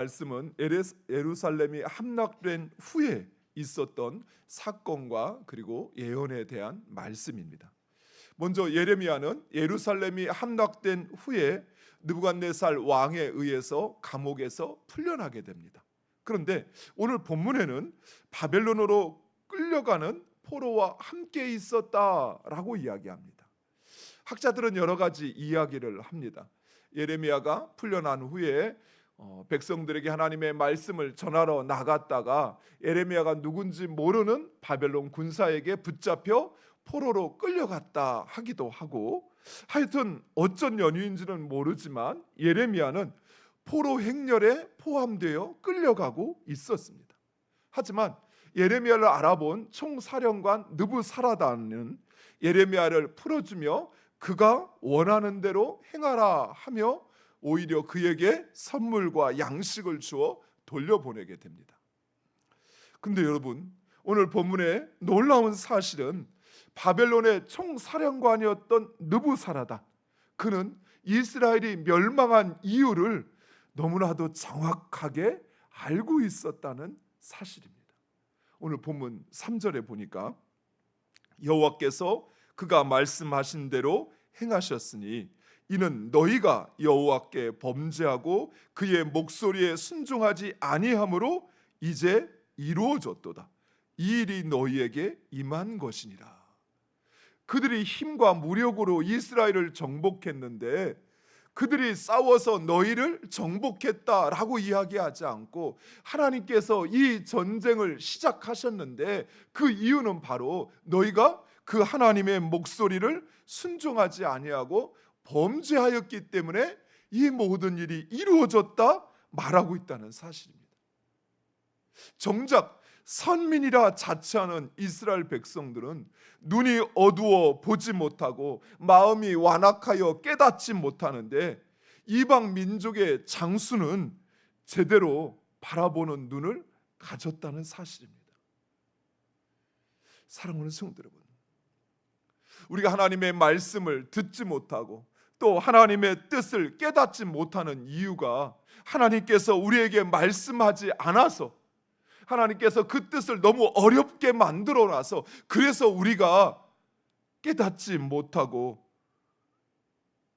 말씀은 예루살렘이 함락된 후에 있었던 사건과 그리고 예언에 대한 말씀입니다. 먼저 예레미야는 예루살렘이 함락된 후에 느부갓네살 왕에 의해서 감옥에서 풀려나게 됩니다. 그런데 오늘 본문에는 바벨론으로 끌려가는 포로와 함께 있었다라고 이야기합니다. 학자들은 여러 가지 이야기를 합니다. 예레미야가 풀려난 후에 백성들에게 하나님의 말씀을 전하러 나갔다가 예레미야가 누군지 모르는 바벨론 군사에게 붙잡혀 포로로 끌려갔다 하기도 하고, 하여튼 어쩐 연유인지는 모르지만 예레미야는 포로 행렬에 포함되어 끌려가고 있었습니다. 하지만 예레미야를 알아본 총사령관 느부사라단은 예레미야를 풀어주며 그가 원하는 대로 행하라 하며 오히려 그에게 선물과 양식을 주어 돌려보내게 됩니다. 근데 여러분, 오늘 본문의 놀라운 사실은 바벨론의 총사령관이었던 느부사라단, 그는 이스라엘이 멸망한 이유를 너무나도 정확하게 알고 있었다는 사실입니다. 오늘 본문 3절에 보니까 여호와께서 그가 말씀하신 대로 행하셨으니 이는 너희가 여호와께 범죄하고 그의 목소리에 순종하지 아니함으로 이제 이루어졌도다. 이 일이 너희에게 임한 것이니라. 그들이 힘과 무력으로 이스라엘을 정복했는데 그들이 싸워서 너희를 정복했다라고 이야기하지 않고 하나님께서 이 전쟁을 시작하셨는데 그 이유는 바로 너희가 그 하나님의 목소리를 순종하지 아니하고 범죄하였기 때문에 이 모든 일이 이루어졌다 말하고 있다는 사실입니다. 정작 선민이라 자처하는 이스라엘 백성들은 눈이 어두워 보지 못하고 마음이 완악하여 깨닫지 못하는데 이방 민족의 장수는 제대로 바라보는 눈을 가졌다는 사실입니다. 사랑하는 성도 여러분, 우리가 하나님의 말씀을 듣지 못하고 또 하나님의 뜻을 깨닫지 못하는 이유가 하나님께서 우리에게 말씀하지 않아서, 하나님께서 그 뜻을 너무 어렵게 만들어 놔서 그래서 우리가 깨닫지 못하고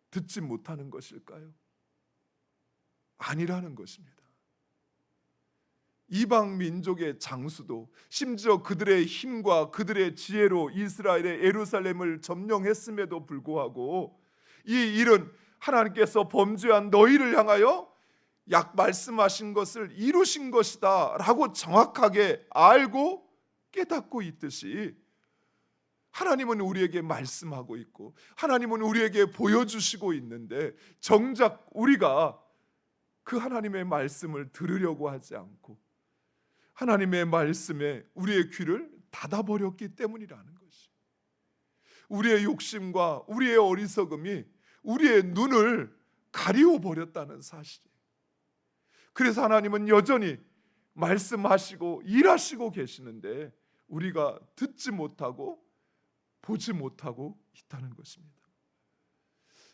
듣지 못하는 것일까요? 아니라는 것입니다. 이방 민족의 장수도 심지어 그들의 힘과 그들의 지혜로 이스라엘의 예루살렘을 점령했음에도 불구하고 이 일은 하나님께서 범죄한 너희를 향하여 약 말씀하신 것을 이루신 것이다 라고 정확하게 알고 깨닫고 있듯이 하나님은 우리에게 말씀하고 있고 하나님은 우리에게 보여주시고 있는데 정작 우리가 그 하나님의 말씀을 들으려고 하지 않고 하나님의 말씀에 우리의 귀를 닫아버렸기 때문이라는 것이, 우리의 욕심과 우리의 어리석음이 우리의 눈을 가리워버렸다는 사실이에요. 그래서 하나님은 여전히 말씀하시고 일하시고 계시는데 우리가 듣지 못하고 보지 못하고 있다는 것입니다.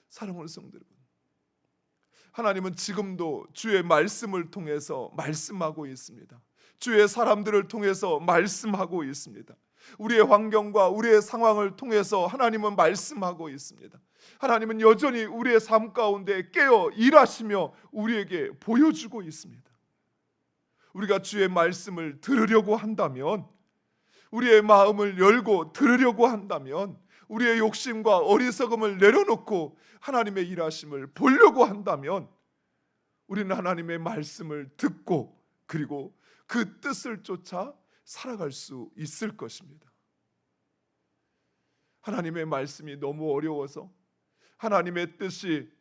사랑하는 성도 여러분, 하나님은 지금도 주의 말씀을 통해서 말씀하고 있습니다. 주의 사람들을 통해서 말씀하고 있습니다. 우리의 환경과 우리의 상황을 통해서 하나님은 말씀하고 있습니다. 하나님은 여전히 우리의 삶 가운데 깨어 일하시며 우리에게 보여주고 있습니다. 우리가 주의 말씀을 들으려고 한다면, 우리의 마음을 열고 들으려고 한다면, 우리의 욕심과 어리석음을 내려놓고 하나님의 일하심을 보려고 한다면 우리는 하나님의 말씀을 듣고 그리고 그 뜻을 쫓아 살아갈 수 있을 것입니다. 하나님의 말씀이 너무 어려워서 하나님의 뜻이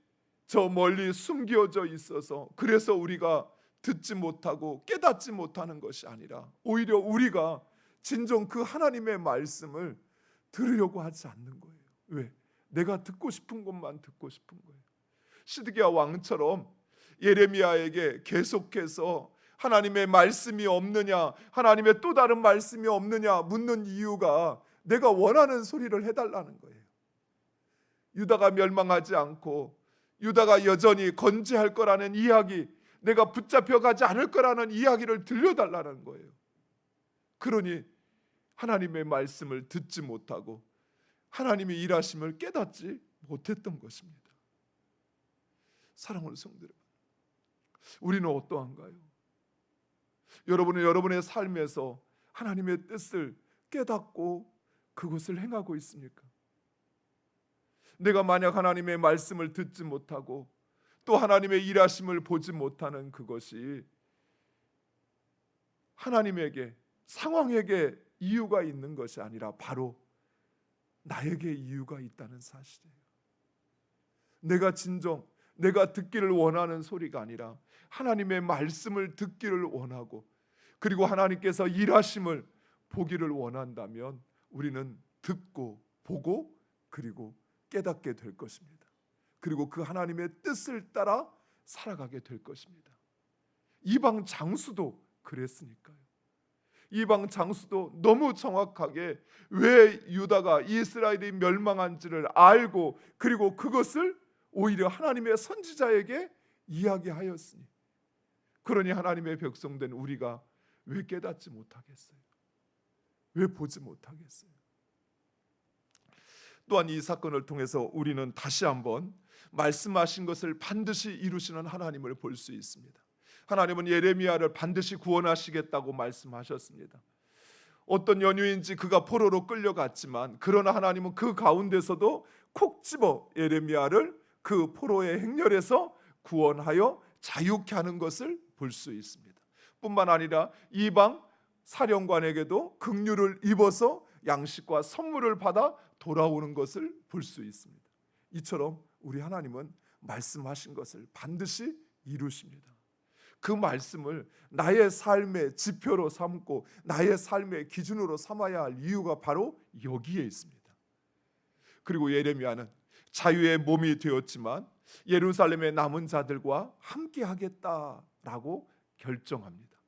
저 멀리 숨겨져 있어서 그래서 우리가 듣지 못하고 깨닫지 못하는 것이 아니라 오히려 우리가 진정 그 하나님의 말씀을 들으려고 하지 않는 거예요. 왜? 내가 듣고 싶은 것만 듣고 싶은 거예요. 시드기야 왕처럼 예레미야에게 계속해서 하나님의 말씀이 없느냐, 하나님의 또 다른 말씀이 없느냐 묻는 이유가 내가 원하는 소리를 해달라는 거예요. 유다가 멸망하지 않고 유다가 여전히 건재할 거라는 이야기, 내가 붙잡혀 가지 않을 거라는 이야기를 들려달라는 거예요. 그러니 하나님의 말씀을 듣지 못하고 하나님의 일하심을 깨닫지 못했던 것입니다. 사랑하는 성도 여러분, 우리는 어떠한가요? 여러분은 여러분의 삶에서 하나님의 뜻을 깨닫고 그것을 행하고 있습니까? 내가 만약 하나님의 말씀을 듣지 못하고 또 하나님의 일하심을 보지 못하는 그것이 하나님에게, 상황에게 이유가 있는 것이 아니라 바로 나에게 이유가 있다는 사실이에요. 내가 진정 내가 듣기를 원하는 소리가 아니라 하나님의 말씀을 듣기를 원하고 그리고 하나님께서 일하심을 보기를 원한다면 우리는 듣고 보고 그리고 깨닫게 될 것입니다. 그리고 그 하나님의 뜻을 따라 살아가게 될 것입니다. 이방 장수도 그랬으니까요. 이방 장수도 너무 정확하게 왜 유다가 이스라엘이 멸망한지를 알고 그리고 그것을 오히려 하나님의 선지자에게 이야기하였으니 그러니 하나님의 백성된 우리가 왜 깨닫지 못하겠어요? 왜 보지 못하겠어요? 또한 이 사건을 통해서 우리는 다시 한번 말씀하신 것을 반드시 이루시는 하나님을 볼 수 있습니다. 하나님은 예레미야를 반드시 구원하시겠다고 말씀하셨습니다. 어떤 연유인지 그가 포로로 끌려갔지만 그러나 하나님은 그 가운데서도 콕 집어 예레미야를 그 포로의 행렬에서 구원하여 자유케 하는 것을 볼 수 있습니다. 뿐만 아니라 이방 사령관에게도 긍휼을 입어서 양식과 선물을 받아 돌아오는 것을 볼 수 있습니다. 이처럼 우리 하나님은 말씀하신 것을 반드시 이루십니다. 그 말씀을 나의 삶의 지표로 삼고 나의 삶의 기준으로 삼아야 할 이유가 바로 여기에 있습니다. 그리고 예레미야는 자유의 몸이 되었지만 예루살렘의 남은 자들과 함께 하겠다라고 결정합니다.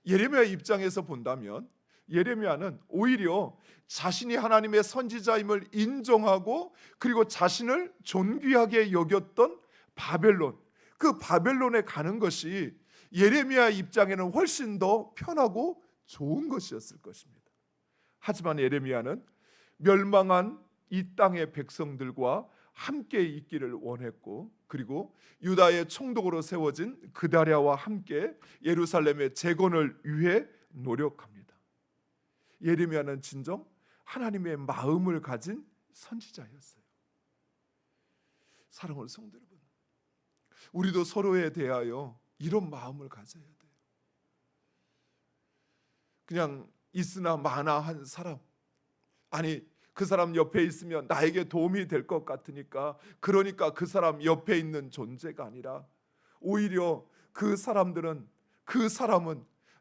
예레미야 입장에서 본다면 예레미야는 오히려 자신이 하나님의 선지자임을 인정하고 그리고 자신을 존귀하게 여겼던 바벨론, 그 바벨론에 가는 것이 예레미야 입장에는 훨씬 더 편하고 좋은 것이었을 것입니다. 하지만 예레미야는 멸망한 이 땅의 백성들과 함께 있기를 원했고 그리고 유다의 총독으로 세워진 그다랴와 함께 예루살렘의 재건을 위해 노력합니다. 예레미야는 진정 하나님의 마음을 가진 선지자였어요. 사랑하는 성도 여러분, 우리도 서로에 대하여 이런 마음을 가져야 돼요. 그냥 있으나 마나한 사람, 아니 그 사람 옆에 있으면 나에게 도움이 될 것 같으니까 그러니까 그 사람 옆에 있는 존재가 아니라 오히려 그 사람은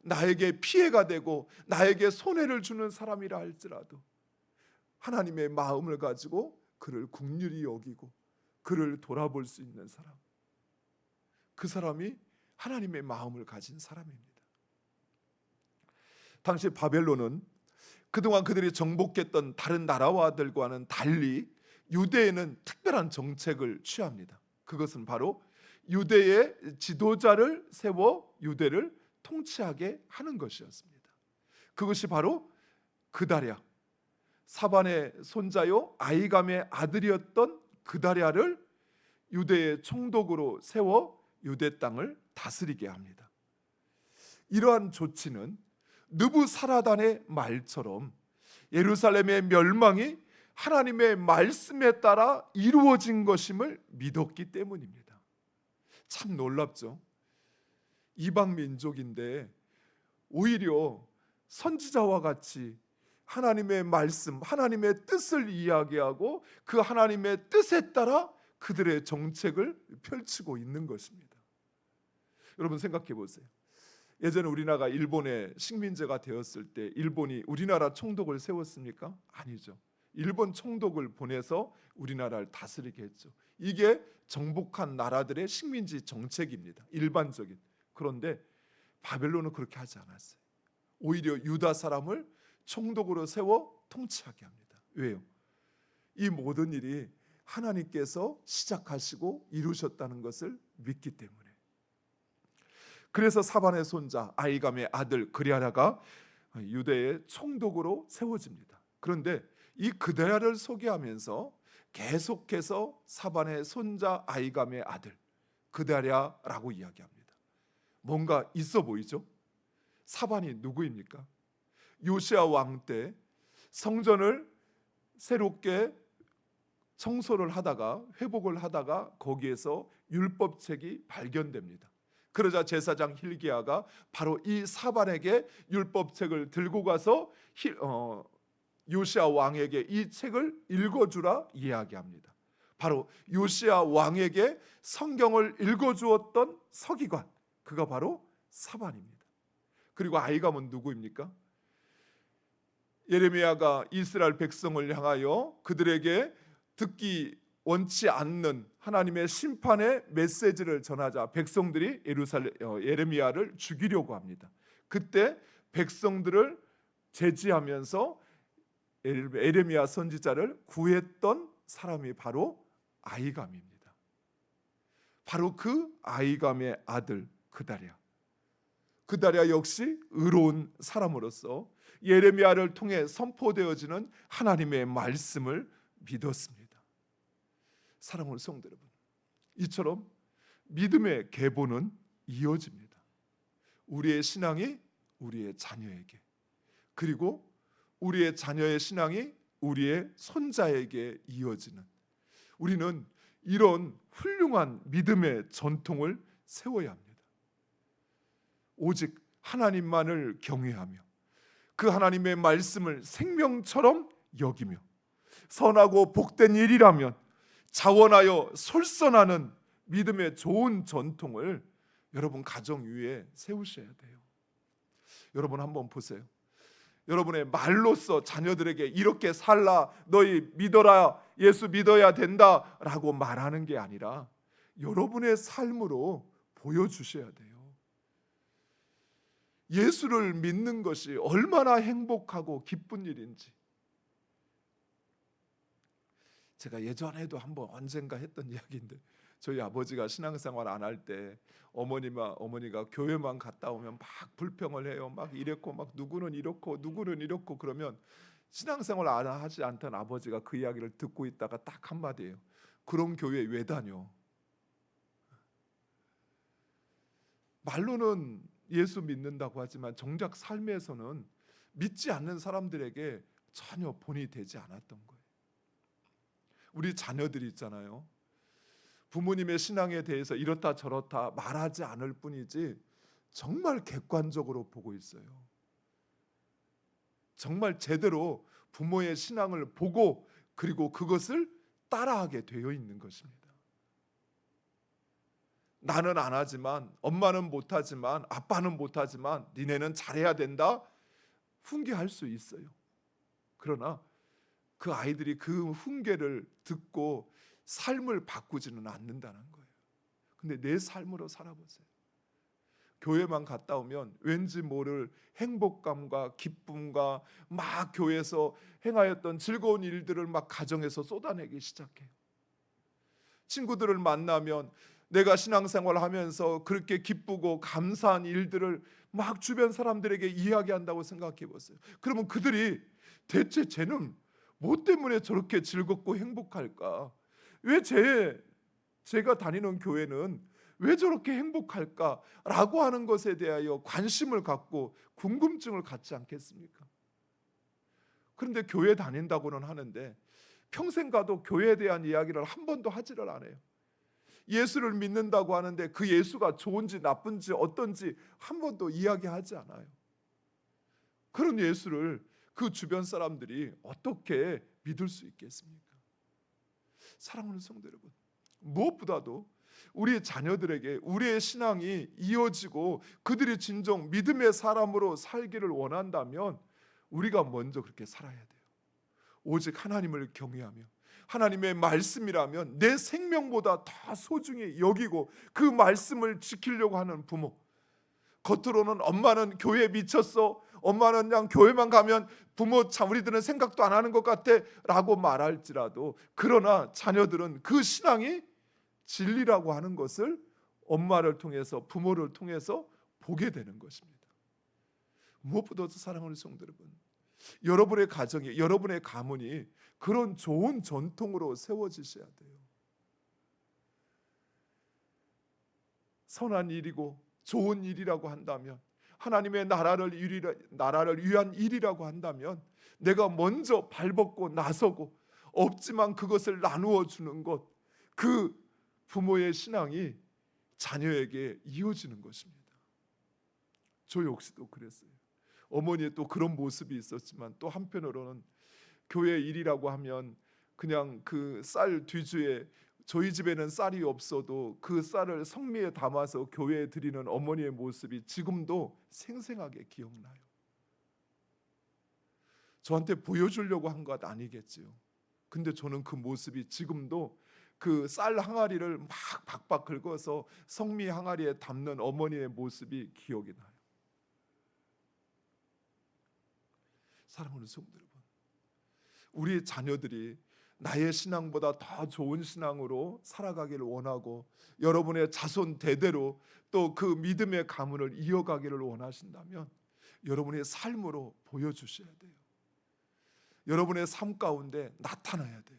나에게 피해가 되고 나에게 손해를 주는 사람이라 할지라도 하나님의 마음을 가지고 그를 긍휼히 여기고 그를 돌아볼 수 있는 사람, 그 사람이 하나님의 마음을 가진 사람입니다. 당시 바벨론은 그동안 그들이 정복했던 다른 나라와들과는 달리 유대에는 특별한 정책을 취합니다. 그것은 바로 유대의 지도자를 세워 유대를 통치하게 하는 것이었습니다. 그것이 바로 그다랴, 사반의 손자요 아히감의 아들이었던 그다랴를 유대의 총독으로 세워 유대 땅을 다스리게 합니다. 이러한 조치는 느부사라단의 말처럼 예루살렘의 멸망이 하나님의 말씀에 따라 이루어진 것임을 믿었기 때문입니다. 참 놀랍죠? 이방 민족인데 오히려 선지자와 같이 하나님의 말씀, 하나님의 뜻을 이야기하고 그 하나님의 뜻에 따라 그들의 정책을 펼치고 있는 것입니다. 여러분 생각해 보세요. 예전에 우리나라가 일본의 식민지가 되었을 때 일본이 우리나라 총독을 세웠습니까? 아니죠. 일본 총독을 보내서 우리나라를 다스리게 했죠. 이게 정복한 나라들의 식민지 정책입니다. 일반적인. 그런데 바벨론은 그렇게 하지 않았어요. 오히려 유다 사람을 총독으로 세워 통치하게 합니다. 왜요? 이 모든 일이 하나님께서 시작하시고 이루셨다는 것을 믿기 때문에. 그래서 사반의 손자 아히감의 아들 그랴라가 유대의 총독으로 세워집니다. 그런데 이 그랴라를 소개하면서 계속해서 사반의 손자 아히감의 아들 그랴라라고 이야기합니다. 뭔가 있어 보이죠? 사반이 누구입니까? 요시야 왕 때 성전을 새롭게 청소를 하다가 회복을 하다가 거기에서 율법책이 발견됩니다. 그러자 제사장 hil기야가 바로 이 사반에게 율법책을 들고 가서 요시야 왕에게 이 책을 읽어주라 이야기합니다. 바로 요시야 왕에게 성경을 읽어주었던 서기관, 그가 바로 사반입니다. 그리고 아히감은 누구입니까? 예레미야가 이스라엘 백성을 향하여 그들에게 듣기 원치 않는 하나님의 심판의 메시지를 전하자 백성들이 예레미야를 죽이려고 합니다. 그때 백성들을 제지하면서 예레미야 선지자를 구했던 사람이 바로 아히감입니다. 바로 그 아히감의 아들 그다랴 역시 의로운 사람으로서 예레미야를 통해 선포되어지는 하나님의 말씀을 믿었습니다. 사랑하는 성도 여러분, 이처럼 믿음의 계보는 이어집니다. 우리의 신앙이 우리의 자녀에게, 그리고 우리의 자녀의 신앙이 우리의 손자에게 이어지는, 우리는 이런 훌륭한 믿음의 전통을 세워야 합니다. 오직 하나님만을 경외하며 그 하나님의 말씀을 생명처럼 여기며 선하고 복된 일이라면 자원하여 솔선하는 믿음의 좋은 전통을 여러분 가정 위에 세우셔야 돼요. 여러분 한번 보세요. 여러분의 말로써 자녀들에게 이렇게 살라, 너희 믿어라, 예수 믿어야 된다 라고 말하는 게 아니라 여러분의 삶으로 보여주셔야 돼요. 예수를 믿는 것이 얼마나 행복하고 기쁜 일인지. 제가 예전에도 한번 언젠가 했던 이야기인데, 저희 아버지가 신앙생활 안 할 때 어머니가 교회만 갔다 오면 막 불평을 해요. 막 이랬고 막 누구는 이렇고 누구는 이렇고, 그러면 신앙생활 안 하지 않던 아버지가 그 이야기를 듣고 있다가 딱 한마디예요. 그런 교회 왜 다녀? 말로는 예수 믿는다고 하지만 정작 삶에서는 믿지 않는 사람들에게 전혀 본이 되지 않았던 거예요. 우리 자녀들이 있잖아요. 부모님의 신앙에 대해서 이렇다 저렇다 말하지 않을 뿐이지 정말 객관적으로 보고 있어요. 정말 제대로 부모의 신앙을 보고 그리고 그것을 따라하게 되어 있는 것입니다. 나는 안 하지만, 엄마는 못하지만, 아빠는 못하지만 니네는 잘해야 된다 훈계할 수 있어요. 그러나 그 아이들이 그 훈계를 듣고 삶을 바꾸지는 않는다는 거예요. 근데 내 삶으로 살아보세요. 교회만 갔다 오면 왠지 모를 행복감과 기쁨과 막 교회에서 행하였던 즐거운 일들을 막 가정에서 쏟아내기 시작해요. 친구들을 만나면 내가 신앙생활을 하면서 그렇게 기쁘고 감사한 일들을 막 주변 사람들에게 이야기한다고 생각해 보세요. 그러면 그들이 대체 쟤는 뭐 때문에 저렇게 즐겁고 행복할까? 왜 제가 다니는 교회는 왜 저렇게 행복할까라고 하는 것에 대하여 관심을 갖고 궁금증을 갖지 않겠습니까? 그런데 교회 다닌다고는 하는데 평생 가도 교회에 대한 이야기를 한 번도 하지를 않아요. 예수를 믿는다고 하는데 그 예수가 좋은지 나쁜지 어떤지 한 번도 이야기하지 않아요. 그런 예수를 그 주변 사람들이 어떻게 믿을 수 있겠습니까? 사랑하는 성도 여러분, 무엇보다도 우리의 자녀들에게 우리의 신앙이 이어지고 그들이 진정 믿음의 사람으로 살기를 원한다면 우리가 먼저 그렇게 살아야 돼요. 오직 하나님을 경외하며 하나님의 말씀이라면 내 생명보다 더 소중히 여기고 그 말씀을 지키려고 하는 부모, 겉으로는 엄마는 교회에 미쳤어, 엄마는 그냥 교회만 가면 부모 참 우리들은 생각도 안 하는 것 같아 라고 말할지라도, 그러나 자녀들은 그 신앙이 진리라고 하는 것을 엄마를 통해서 부모를 통해서 보게 되는 것입니다. 무엇보다도 사랑하는 성도 여러분, 여러분의 가정이, 여러분의 가문이 그런 좋은 전통으로 세워지셔야 돼요. 선한 일이고 좋은 일이라고 한다면, 하나님의 나라를 위한 일이라고 한다면 내가 먼저 발벗고 나서고 없지만 그것을 나누어 주는 것, 그 부모의 신앙이 자녀에게 이어지는 것입니다. 저 역시도 그랬어요. 어머니의 또 그런 모습이 있었지만, 또 한편으로는 교회 일이라고 하면 그냥 그 쌀 뒤주에, 저희 집에는 쌀이 없어도 그 쌀을 성미에 담아서 교회에 드리는 어머니의 모습이 지금도 생생하게 기억나요. 저한테 보여주려고 한 것 아니겠지요. 근데 저는 그 모습이 지금도, 그 쌀 항아리를 막 박박 긁어서 성미 항아리에 담는 어머니의 모습이 기억이 나요. 사랑하는 성도 여러분, 우리 자녀들이 나의 신앙보다 더 좋은 신앙으로 살아가기를 원하고, 여러분의 자손 대대로 또 그 믿음의 가문을 이어가기를 원하신다면 여러분의 삶으로 보여주셔야 돼요. 여러분의 삶 가운데 나타나야 돼요.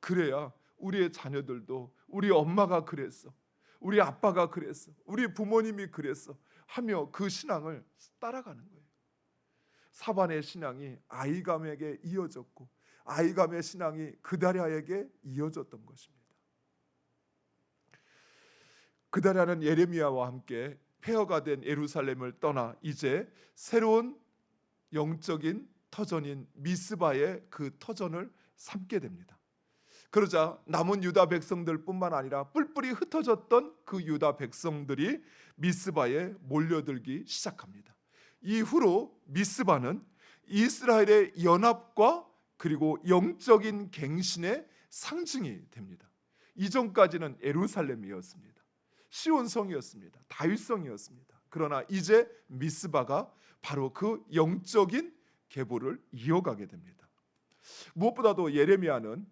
그래야 우리의 자녀들도 우리 엄마가 그랬어, 우리 아빠가 그랬어, 우리 부모님이 그랬어 하며 그 신앙을 따라가는 거예요. 사반의 신앙이 아히감에게 이어졌고, 아히감의 신앙이 그다랴에게 이어졌던 것입니다. 그다랴는 예레미야와 함께 폐허가 된 예루살렘을 떠나 이제 새로운 영적인 터전인 미스바의 그 터전을 삼게 됩니다. 그러자 남은 유다 백성들뿐만 아니라 뿔뿔이 흩어졌던 그 유다 백성들이 미스바에 몰려들기 시작합니다. 이후로 미스바는 이스라엘의 연합과 그리고 영적인 갱신의 상징이 됩니다. 이전까지는 예루살렘이었습니다. 시온성이었습니다. 다윗성이었습니다. 그러나 이제 미스바가 바로 그 영적인 계보를 이어가게 됩니다. 무엇보다도 예레미야는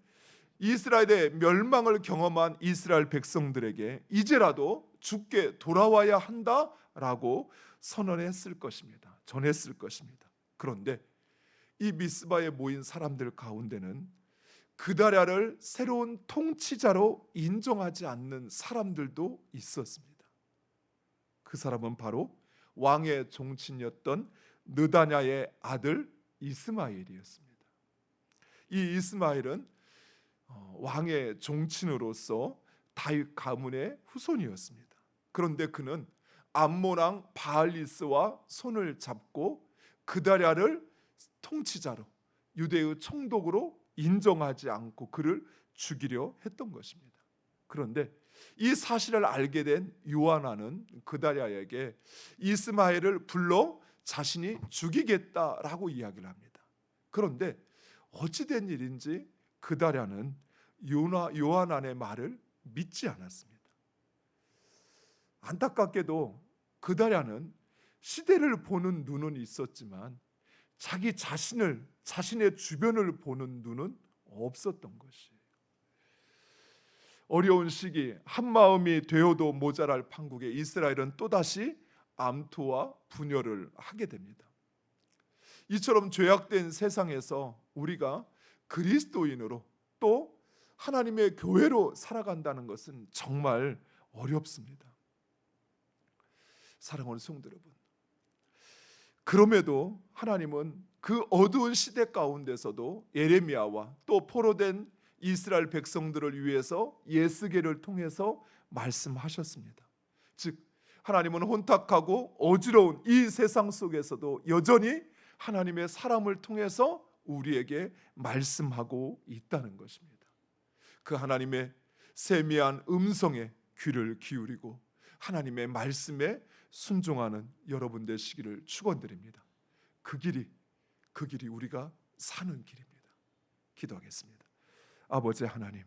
이스라엘의 멸망을 경험한 이스라엘 백성들에게 이제라도 주께 돌아와야 한다라고 선언했을 것입니다. 전했을 것입니다. 그런데 이 미스바에 모인 사람들 가운데는 그다랴를 새로운 통치자로 인정하지 않는 사람들도 있었습니다. 그 사람은 바로 왕의 종친이었던 느다냐의 아들 이스마엘이었습니다. 이 이스마엘은 왕의 종친으로서 다윗 가문의 후손이었습니다. 그런데 그는 암몬 왕 바알리스와 손을 잡고 그다랴를 통치자로, 유대의 총독으로 인정하지 않고 그를 죽이려 했던 것입니다. 그런데 이 사실을 알게 된 요하나는 그다랴에게 이스마엘을 불러 자신이 죽이겠다라고 이야기를 합니다. 그런데 어찌된 일인지 그다랴는 요하난의 말을 믿지 않았습니다. 안타깝게도 그다랴는 시대를 보는 눈은 있었지만 자기 자신을, 자신의 주변을 보는 눈은 없었던 것이에요. 어려운 시기, 한마음이 되어도 모자랄 판국에 이스라엘은 또다시 암투와 분열을 하게 됩니다. 이처럼 죄악된 세상에서 우리가 그리스도인으로 또 하나님의 교회로 살아간다는 것은 정말 어렵습니다. 사랑하는 성도 여러분, 그럼에도 하나님은 그 어두운 시대 가운데서도 예레미야와 또 포로된 이스라엘 백성들을 위해서 예스겔을 통해서 말씀하셨습니다. 즉 하나님은 혼탁하고 어지러운 이 세상 속에서도 여전히 하나님의 사람을 통해서 우리에게 말씀하고 있다는 것입니다. 그 하나님의 세미한 음성에 귀를 기울이고 하나님의 말씀에 순종하는 여러분 되시기를 축원드립니다. 그 길이 우리가 사는 길입니다. 기도하겠습니다. 아버지 하나님,